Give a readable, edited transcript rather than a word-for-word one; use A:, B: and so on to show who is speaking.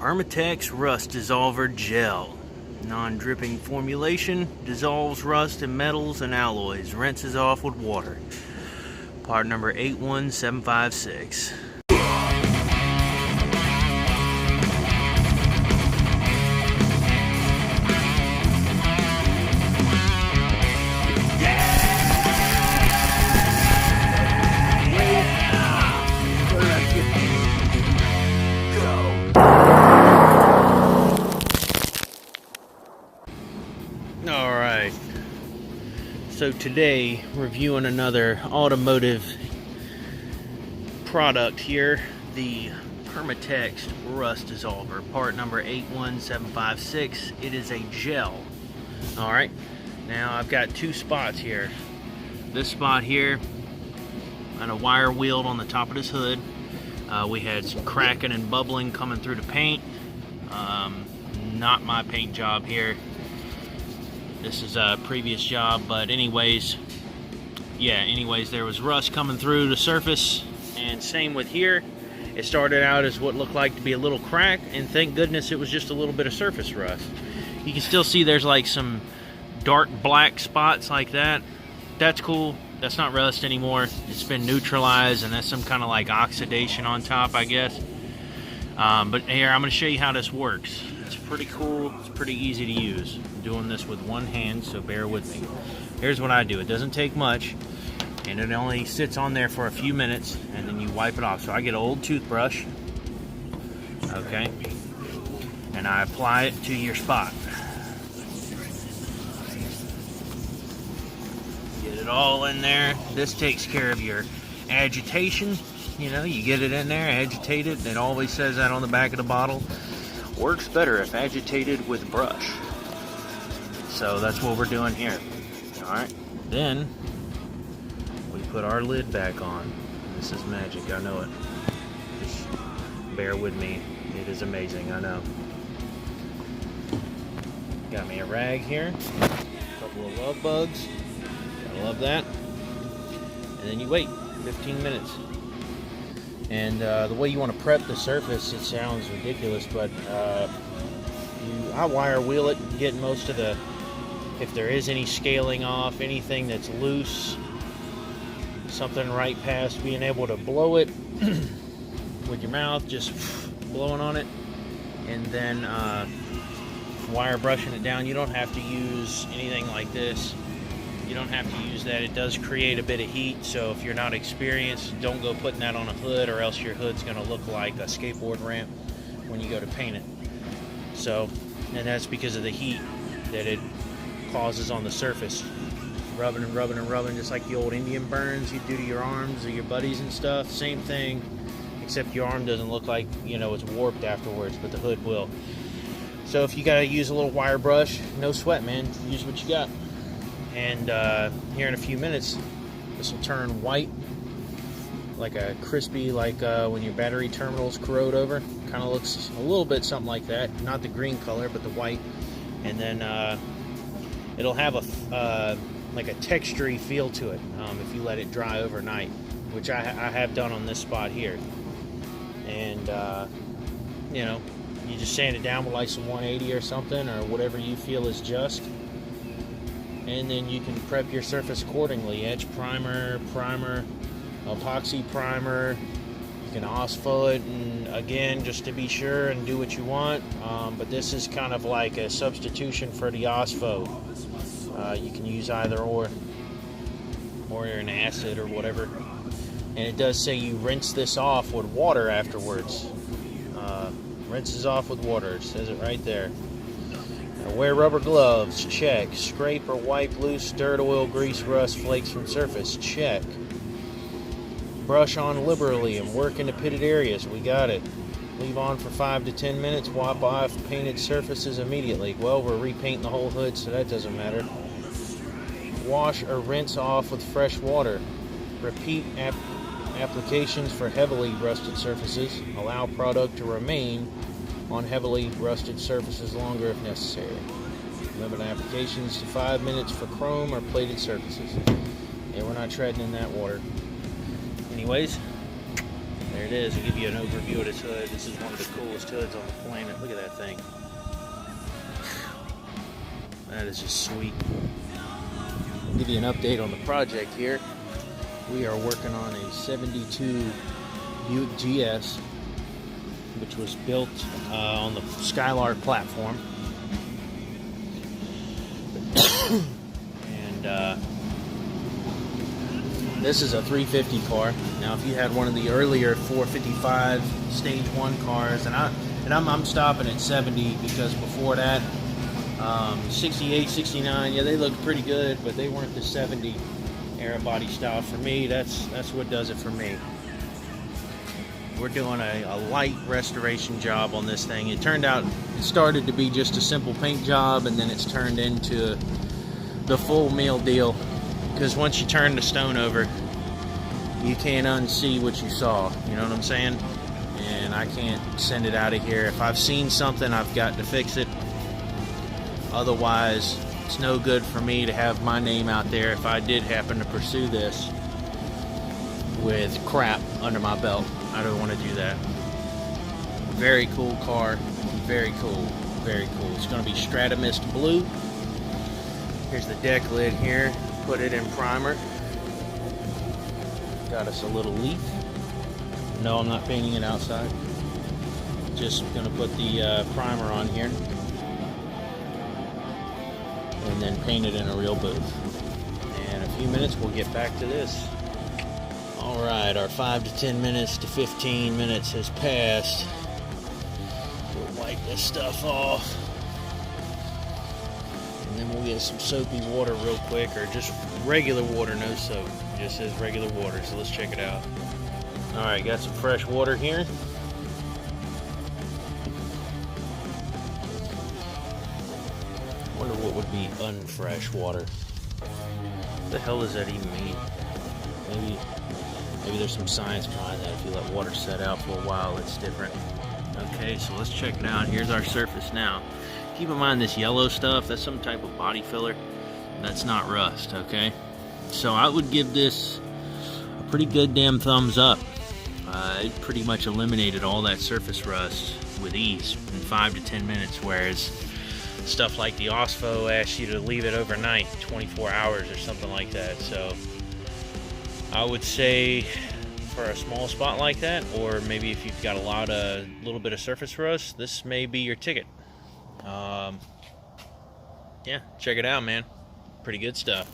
A: Permatex Rust Dissolver Gel. Non-dripping formulation, dissolves rust in metals and alloys, rinses off with water. Part number 81756. Alright, so today reviewing another automotive product here, the Permatex Rust Dissolver, part number 81756. It is a gel. Alright, now I've got two spots here. This spot here, and a wire wheeled on the top of this hood. We had some cracking and bubbling coming through the paint. Not my paint job here. This is a previous job, but anyways, there was rust coming through the surface, and same with here. It started out as what looked like to be a little crack, and thank goodness it was just a little bit of surface rust. You can still see there's like some dark black spots like that. That's cool. That's not rust anymore. It's been neutralized, and that's some kind of like oxidation on top, I guess. But here, I'm going to show you how this works. It's pretty cool. It's pretty easy to use. I'm doing this with one hand, so bear with me. Here's what I do. It doesn't take much, and it only sits on there for a few minutes, and then you wipe it off. So I get an old toothbrush, okay, and I apply it to your spot. Get it all in there. This takes care of your agitation. You know, you get it in there, agitate it. It always says that on the back of the bottle. Works better if agitated with brush. So that's what we're doing here. Alright, then we put our lid back on. This is magic, I know it. Just bear with me. It is amazing, I know. Got me a rag here. A couple of love bugs. Gotta love that. And then you wait 15 minutes. And the way you want to prep the surface, it sounds ridiculous, but I wire wheel it, get most of the, if there is any scaling off, anything that's loose, something right past being able to blow it with your mouth, just blowing on it, and then wire brushing it down. You don't have to use anything like this. You don't have to use that. It does create a bit of heat, so if you're not experienced, don't go putting that on a hood, or else your hood's going to look like a skateboard ramp when you go to paint it. So, and that's because of the heat that it causes on the surface. Rubbing and rubbing and rubbing, just like the old Indian burns you do to your arms or your buddies and stuff. Same thing, except your arm doesn't look like, you know, it's warped afterwards, but the hood will. So if you got to use a little wire brush, no sweat, man. Use what you got. And here in a few minutes, this will turn white, like a crispy, like when your battery terminals corrode over. Kind of looks a little bit something like that. Not the green color, but the white. And then it'll have a like a textury feel to it if you let it dry overnight, which I have done on this spot here. And you know, you just sand it down with like some 180 or something, or whatever you feel is just. And then you can prep your surface accordingly. Edge primer, epoxy primer. You can OSFO it, and again, just to be sure and do what you want. But this is kind of like a substitution for the OSFO. You can use either or an acid or whatever. And it does say you rinse this off with water afterwards. Rinses off with water. It says it right there. Wear rubber gloves, check. Scrape or wipe loose dirt, oil, grease, rust, flakes from surface, check. Brush on liberally and work into pitted areas, we got it. Leave on for 5 to 10 minutes, wipe off painted surfaces immediately. Well, we're repainting the whole hood, so that doesn't matter. Wash or rinse off with fresh water. Repeat applications for heavily rusted surfaces. Allow product to remain on heavily rusted surfaces longer if necessary. Limit applications to 5 minutes for chrome or plated surfaces. And we're not treading in that water. Anyways, there There it is. I'll give you an overview of this hood. This is one of the coolest hoods on the planet. Look at that thing. That is just sweet. I'll give you an update on the project here. We are working on a 72 Buick GS, which was built on the Skylark platform. And this is a 350 car. Now, if you had one of the earlier 455 Stage 1 cars, and I'm stopping at 70 because before that, 68, 69, yeah, they looked pretty good, but they weren't the 70 era body style. For me, that's what does it for me. We're doing a light restoration job on this thing. It turned out, it started to be just a simple paint job, and then it's turned into the full meal deal. Because once you turn the stone over, you can't unsee what you saw. You know what I'm saying? And I can't send it out of here. If I've seen something, I've got to fix it. Otherwise, it's no good for me to have my name out there if I did happen to pursue this with crap under my belt. I don't want to do that. Very cool car. Very cool. Very cool. It's going to be Stratomist blue. Here's the deck lid here. Put it in primer. Got us a little leaf. No, I'm not painting it outside. Just going to put the primer on here. And then paint it in a real booth. And in a few minutes we'll get back to this. Alright, our 5 to 10 minutes to 15 minutes has passed. We'll wipe this stuff off. And then we'll get some soapy water real quick, or just regular water, no soap. It just says regular water, so let's check it out. Alright, got some fresh water here. Wonder what would be unfresh water. What the hell does that even mean? Maybe there's some science behind that. If you let water set out for a while, it's different. Okay, so let's check it out. Here's our surface now. Keep in mind this yellow stuff, that's some type of body filler. That's not rust, okay? So I would give this a pretty good damn thumbs up. It pretty much eliminated all that surface rust with ease in 5 to 10 minutes, whereas stuff like the OSFO asks you to leave it overnight, 24 hours or something like that. So I would say for a small spot like that, or maybe if you've got a little bit of surface rust, this may be your ticket. Yeah, check it out, man. Pretty good stuff.